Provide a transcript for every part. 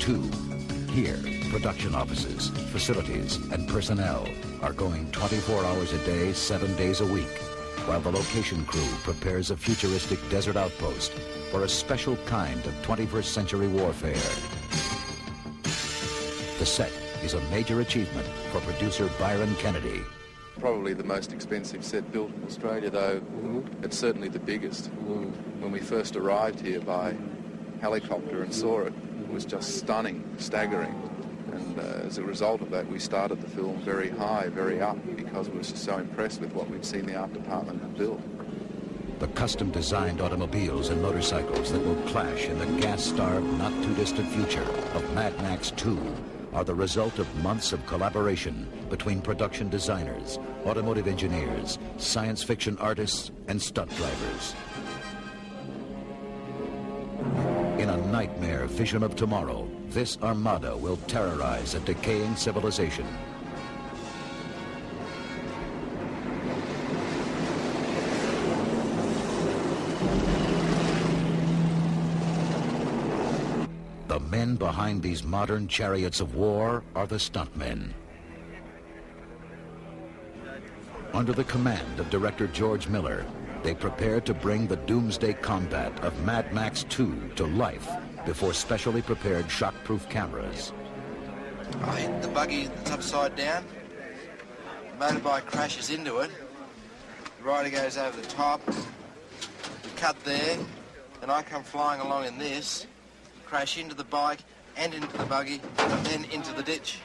2. Here, production offices, facilities, and personnel are going 24 hours a day, 7 days a week, while the location crew prepares a futuristic desert outpost for a special kind of 21st century warfare. The set is a major achievement for producer Byron Kennedy. Probably the most expensive set built in Australia, though it's certainly the biggest. When we first arrived here by helicopter and saw it, it was just stunning, staggering. And as a result of that, we started the film very high, very up, because we were just so impressed with what we'd seen the art department had built. The custom-designed automobiles and motorcycles that will clash in the gas-starved, not-too-distant future of Mad Max 2 are the result of months of collaboration between production designers, automotive engineers, science fiction artists, and stunt drivers. In a nightmare vision of tomorrow, this armada will terrorize a decaying civilization. The men behind these modern chariots of war are the stuntmen. Under the command of director George Miller, they prepare to bring the doomsday combat of Mad Max 2 to life before specially prepared shock-proof cameras. I hit the buggy that's upside down. The motorbike crashes into it. The rider goes over the top. We cut there, and I come flying along in this, crash into the bike and into the buggy, and then into the ditch.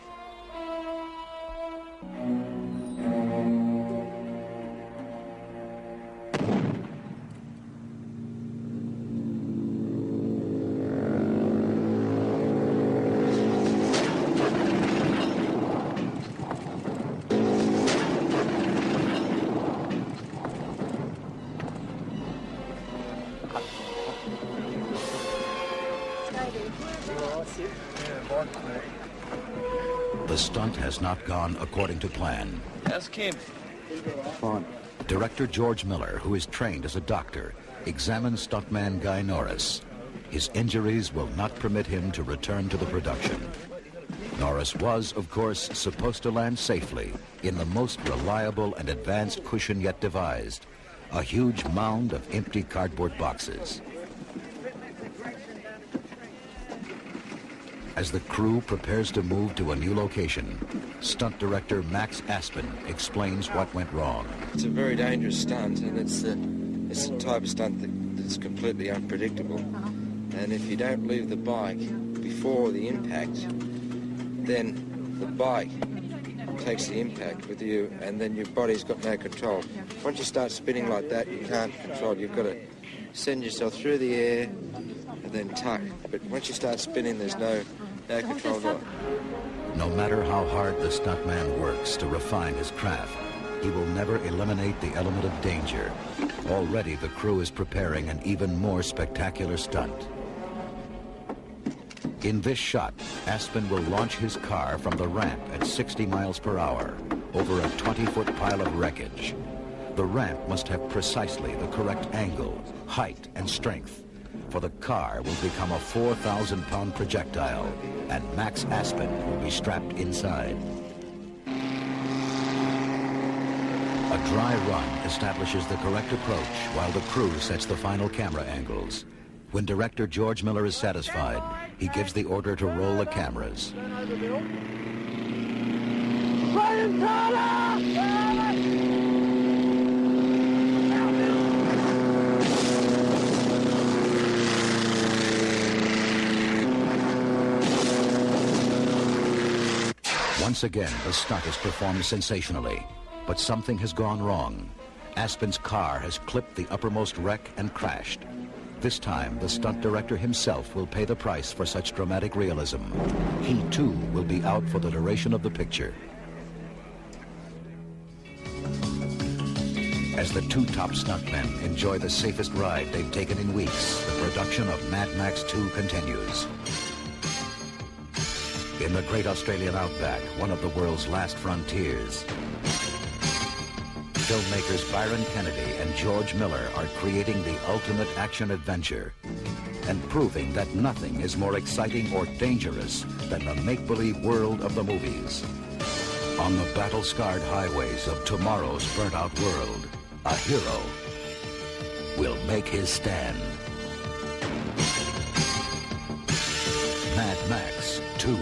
The stunt has not gone according to plan. Ask him. Fine. Director George Miller, who is trained as a doctor, examines stuntman Guy Norris. His injuries will not permit him to return to the production. Norris was, of course, supposed to land safely in the most reliable and advanced cushion yet devised, a huge mound of empty cardboard boxes. As the crew prepares to move to a new location, stunt director Max Aspen explains what went wrong. It's a very dangerous stunt, and it's the type of stunt that's completely unpredictable. And if you don't leave the bike before the impact, then the bike takes the impact with you, and then your body's got no control. Once you start spinning like that, you can't control. You've got to send yourself through the air and then tuck. But once you start spinning, there's no control at all. No matter how hard the stuntman works to refine his craft, he will never eliminate the element of danger. Already the crew is preparing an even more spectacular stunt. In this shot, Aspen will launch his car from the ramp at 60 miles per hour over a 20-foot pile of wreckage. The ramp must have precisely the correct angle, height, and strength, for the car will become a 4,000-pound projectile, and Max Aspen will be strapped inside. A dry run establishes the correct approach while the crew sets the final camera angles. When director George Miller is satisfied, he gives the order to roll the cameras. Once again, the stunt is performed sensationally, but something has gone wrong. Aspen's car has clipped the uppermost wreck and crashed. This time, the stunt director himself will pay the price for such dramatic realism. He, too, will be out for the duration of the picture. As the two top stuntmen enjoy the safest ride they've taken in weeks, the production of Mad Max 2 continues. In the great Australian outback, one of the world's last frontiers, filmmakers Byron Kennedy and George Miller are creating the ultimate action-adventure. and proving that nothing is more exciting or dangerous than the make-believe world of the movies. On the battle-scarred highways of tomorrow's burnt-out world, a hero will make his stand. Mad Max 2.